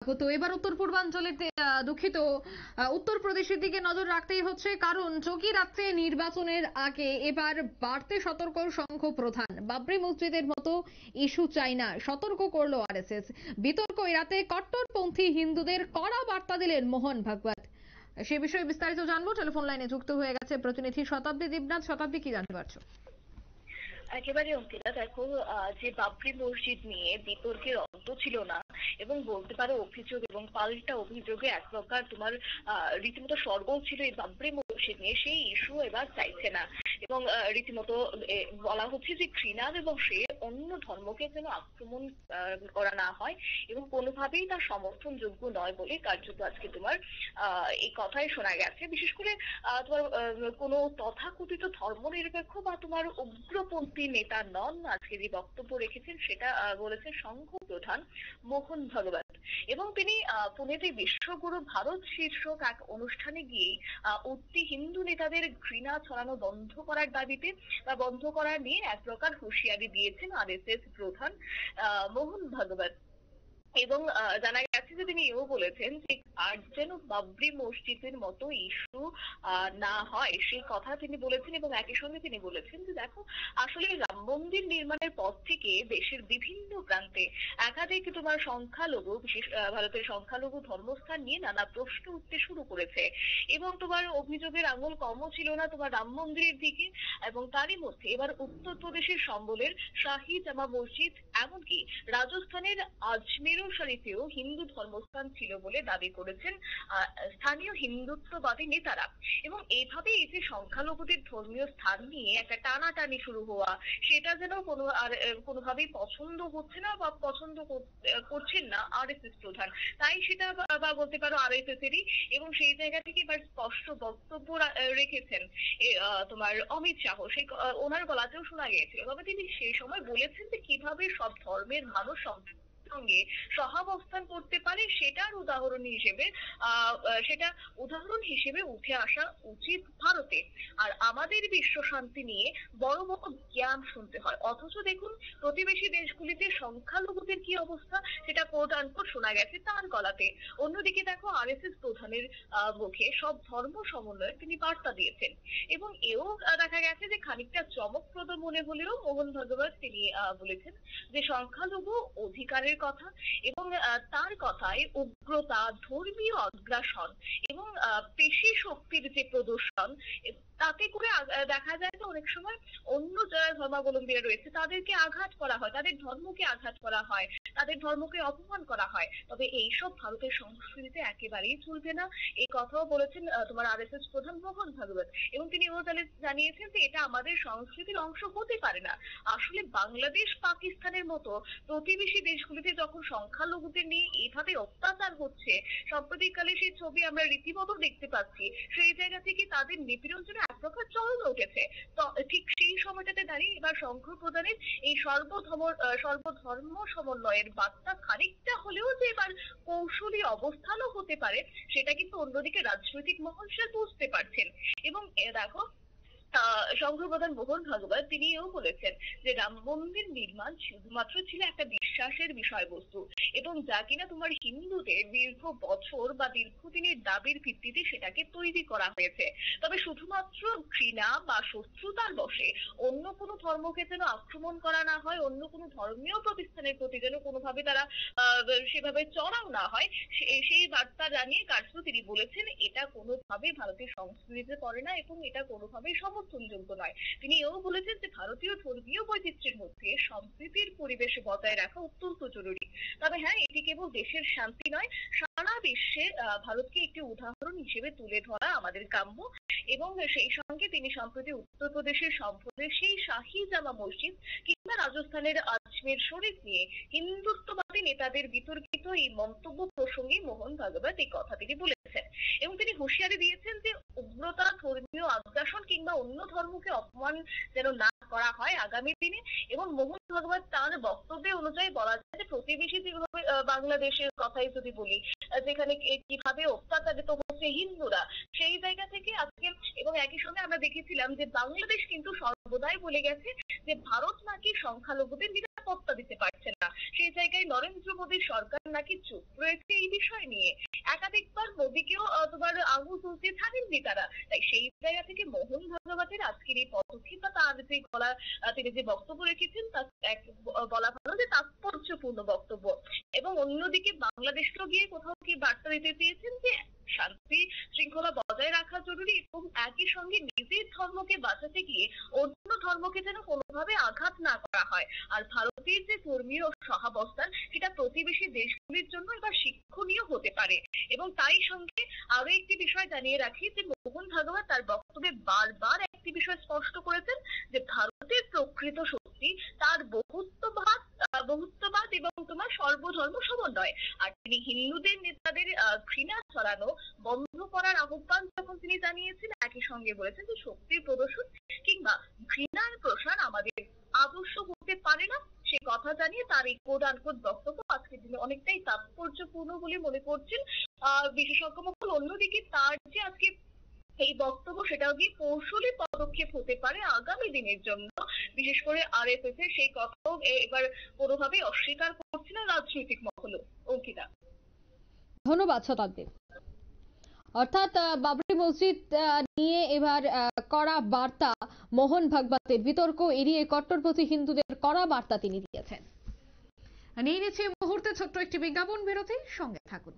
তো এবার উত্তর পূর্বাঞ্চলের দুঃখিত উত্তরপ্রদেশের দিকে নজর রাখতেই হচ্ছে, কারণ যোগী রাজ্যে নির্বাচনের আগে এবার বাড়তে সতর্ক সংঘ প্রধান। বাবরি মসজিদের মতো ইস্যু চাই না, সতর্ক করলো আরএসএস। বিতর্ক এড়াতে কট্টরপন্থী হিন্দুদের কড়া বার্তা দিলেন মোহন ভাগবত। সে বিষয়ে বিস্তারিত জানবো। টেলিফোন লাইনে যুক্ত হয়ে গেছে প্রতিনিধি শতাব্দী দেবনাথ। শতাব্দী, কি জানতে পারছো? একেবারে অঙ্কিতা, দেখো, যে বাবরি মসজিদ নিয়ে বিতর্কের অন্ত ছিল না, এবং বলতে পারো অভিযোগ এবং পাল্টা অভিযোগে এক প্রকার তোমার রীতিমতো সরগোল ছিল এই বাবরি মসজিদ নিয়ে, সেই ইস্যু এবার চাইছে না। এবং রীতিমতো বলা হচ্ছে যে ঘৃণার এবং সে অন্য ধর্মকে যেন আক্রমণ করা না হয়, এবং কোনোভাবেই তার সমর্থনযোগ্য নয় বলে কার্যত আজকে তোমার এই কথাই শোনা গেছে। বিশেষ করে তোমার কোনো তথাকথিত ধর্মনিরপেক্ষ বা তোমার উগ্রপন্থী নেতা নন, আজকে যে বক্তব্য রেখেছেন সেটা বলেছেন সংঘ প্রধান মোহন ভাগবত। এবং তিনি পুনেতে বিশ্বগুরু ভারত শীর্ষক এক অনুষ্ঠানে গিয়ে অতি হিন্দু নেতাদের ঘৃণা ছড়ানো বন্ধ করার দাবিতে বা বন্ধ করা নিয়ে এক প্রকার হুঁশিয়ারি দিয়েছেন আরএসএস প্রধান মোহন ভাগবত। এবং জানা গেছে যে তিনি এও বলেছেন যে আর যেন বাবরি মসজিদের মতো ইস্যু না হয় সেই কথা তিনি বলেছেন। এবং একই সঙ্গে তিনি বলেছেন যে দেখো, আসলে রাম মন্দির নির্মাণের পর থেকে দেশের বিভিন্ন প্রান্তে একাধিক তোমার সংখ্যালঘু, বিশেষ ভারতের সংখ্যালঘু ধর্মস্থান নিয়ে নানা প্রশ্ন উঠতে শুরু করেছে, এবং তোমার অভিযোগের আঙুল কমও ছিল না তোমার রাম মন্দিরের দিকে। এবং তারই মধ্যে এবার উত্তরপ্রদেশের সম্বলের শাহী জামা মসজিদ, এমনকি রাজস্থানের আজমের শরীফেও হিন্দু ধর্মস্থান ছিল বলে দাবি করেছেন স্থানীয় হিন্দুত্ববাদী নেতারা। এবং এইভাবে এই যে সংখ্যালঘুদের ধর্মীয় স্থান নিয়ে একটা টানাটানি শুরু হওয়া, সেটা যেন কোনোভাবেই পছন্দ হচ্ছে না বা পছন্দ করছেন না আরএসএস প্রধান। তাই সেটা বা বলতে পারো আরএসএস এরই। এবং সেই জায়গা থেকে এবার স্পষ্ট বক্তব্য রেখেছেন তোমার অমিত শাহ। সেই ওনার গলাতেও শোনা গিয়েছিল, তবে তিনি সেই সময় বলেছেন যে কিভাবে সব ধর্মের মানুষ সঙ্গে সহাবস্থান করতে পারে, সেটা উদাহরণ হিসেবে উঠে আসা উচিত ভারতে। আর আমাদের বিশ্ব শান্তি নিয়ে বড় বড় জ্ঞান শুনতে হয়, অথচ দেখুন প্রতিবেশী দেশগুলিতে সংখ্যালঘুদের কি অবস্থা, সেটা কোট আনকোট শোনা গেছে তার গলাতে। অন্যদিকে দেখো আরএসএস প্রধানের মুখে সব ধর্ম সমন্বয়ে তিনি বার্তা দিয়েছেন। এবং এও দেখা গেছে যে খানিকটা চমকপ্রদ মনে হলেও মোহন ভাগবত তিনি বলেছেন যে সংখ্যালঘু অধিকারের কথা, এবং তার কথায় উগ্রতা, ধর্মীয় আগ্রাসন এবং পেশি শক্তির যে প্রদর্শন, তাতে করে দেখা যায় যে অনেক সময় অন্য যারা ধর্মাবলম্বীরা রয়েছে তাদেরকে আঘাত করা হয়, তাদের ধর্মকে আঘাত করা হয়, তাদের ধর্মকে অপমান করা হয়। তবে এইসব ভারতের সংস্কৃতিতে একেবারেই চলবে না, এই কথাও বলেছেন তোমার আরএসএস প্রধান মোহন ভাগবত। এবং তিনি এও জানিয়েছেন যে এটা আমাদের সংস্কৃতির অংশ হতে পারে না। আসলে বাংলাদেশ পাকিস্তানের মতো প্রতিবেশী দেশগুলিতে যখন সংখ্যালঘুদের নিয়ে এইভাবে অত্যাচার হচ্ছে, সাম্প্রতিককালে সেই ছবি আমরা রীতিমতো দেখতে পাচ্ছি, সেই জায়গা থেকে তাদের নিপীড়ন যেন এক প্রকার চরমে উঠেছে। তো ঠিক সেই সময়টাতে দাঁড়িয়ে এবার সংঘ প্রধানের এই সর্বধর্ম সমন্বয়ের বার্তা খানিকটা হলেও যে এবার কৌশলী অবস্থানও হতে পারে, সেটা কিন্তু অন্যদিকে রাজনৈতিক মহল সে বুঝতে পারছেন। এবং দেখো, সংঘ প্রধান মোহন ভাগবত তিনি এও বলেছেন যে রাম মন্দির নির্মাণ শুধুমাত্র ছিল একটা বিশ্বাসের বিষয়বস্তু, এবং যা কিনা তোমার হিন্দুদের দীর্ঘ বছর বা দীর্ঘদিনের দাবির ভিত্তিতে সেটাকে তৈরি করা হয়েছে। তবে শুধুমাত্র ঘৃণা বা শত্রুতার বশে অন্য কোনো ধর্মকে যেন আক্রমণ করা না হয়, অন্য কোনো ধর্মীয় প্রতিষ্ঠানের প্রতি যেন কোনোভাবে তারা সেভাবে চড়াও না হয়, সেই বার্তা জানিয়ে কার্যত তিনি বলেছেন এটা কোনোভাবে ভারতের সংস্কৃতিতে পড়ে না, এবং এটা কোনোভাবেই সমর্থনযোগ্য নয়। তিনি এও বলেছেন যে ভারতীয় ধর্মীয় বৈচিত্র্যের মধ্যে সম্প্রীতির পরিবেশ বজায় রাখা অত্যন্ত জরুরি। তবে হ্যাঁ, এটি কেবল দেশের শান্তি নয়, সারা বিশ্বে ভারতকে একটি উদাহরণ হিসেবে তুলে ধরা আমাদের কাম্য। এবং সেই সঙ্গে তিনি সম্প্রতি উত্তরপ্রদেশের সম্প্রদেশ সেই শাহী জামা মসজিদ কিংবা রাজস্থানের আজমের শরীফ নিয়ে হিন্দুত্ববাদী নেতাদের বিতর্কিত এই মন্তব্য প্রসঙ্গে মোহন ভাগবত এই কথা তিনি বলেছেন। এবং তিনি হুঁশিয়ারি দিয়েছেন যে উগ্রতা, ধর্মীয় আগ্রাসন কিংবা অন্য ধর্মকে অপমান যেন না করা হয় আগামী দিনে। এবং মোহন ভাগবত তার বক্তব্যে অনুযায়ী বলা যায় যে প্রতিবেশী যেভাবে বাংলাদেশের কথাই যদি বলি, যেখানে কিভাবে অত্যাচারিত হচ্ছে হিন্দুরা, সেই জায়গা থেকে আজকে এবং একই সঙ্গে আমরা দেখেছিলাম যে বাংলাদেশ কিন্তু সর্বদাই বলে গেছে যে ভারত নাকি সংখ্যালঘুদের নিরাপত্তা দিতে পারছে না। সেই জায়গায় নরেন্দ্র মোদীর সরকার নাকি চুপ রয়েছে এই বিষয় নিয়ে। একাধিকবার মোদীকেও তোমার আঙুল তুলতে ছাড়েননি তারা। তাই সেই জায়গা থেকে মোহন ভাগবতের আজকের এই পদক্ষেপ বা তার যে তিনি যে বক্তব্য রেখেছেন তা বলা ভালো যে তাৎপর্যপূর্ণ বক্তব্য। এবং অন্যদিকে বাংলাদেশকেও গিয়ে কোথাও কি বার্তা দিতে চেয়েছেন যে শান্তি শৃঙ্খলা বজায় রাখা জরুরি এবং একই সঙ্গে নিজের ধর্মকে বাঁচাতে গিয়ে অন্য ধর্মকে যেন কোনোভাবে আঘাত না করা হয়। আর ভারতের যে ধর্মীয় সহাবস্থান সেটা প্রতিবেশী দেশগুলির জন্য এবার শিক্ষণীয় হতে পারে। এবং তাই সঙ্গে আরো একটি বিষয় জানিয়ে রাখি যে মোহন ভাগবত তার বক্তব্যে বারবার একটি বিষয় স্পষ্ট করেছেন যে ভারতের প্রকৃত শক্তি তার বহুত্ববাদ এবং তোমার সর্বধর্ম সমন্বয়। আর তিনি হিন্দুদের নেতাদের ঘৃণা ছড়ানো বন্ধ করার আহ্বান যখন তিনি জানিয়েছেন, একই সঙ্গে বলেছেন যে শক্তির প্রদর্শন কিংবা ঘৃণার প্রসার আমাদের আদর্শ হতে পারে না। সে কথা জানিয়ে তার এই কোড আনকোড বক্তব্য আজকের দিনে অনেকটাই তাৎপর্যপূর্ণ বলে মনে করছেন বিশেষজ্ঞ মহল। অন্যদিকে তার যে আজকে এই বক্তব্য সেটাও কি কৌশলী পদক্ষেপ হতে পারে আগামী দিনের জন্য, বিশেষ করে আরএসএস এর সেই কথাও এবার কোনোভাবেই অস্বীকার করছে না রাজনৈতিক মহল। অঙ্কিতা, ধন্যবাদ শতাব্দী। অর্থাৎ বাবরি মসজিদ নিয়ে এবার কড়া বার্তা মোহন ভাগবতের, বিতর্ক এড়িয়ে কট্টরপন্থী হিন্দুদের কড়া বার্তা তিনি দিয়েছেন। নিয়ে নিচ্ছে মুহূর্তে ছোট্ট একটি বিজ্ঞাপন বিরতি, সঙ্গে থাকুন।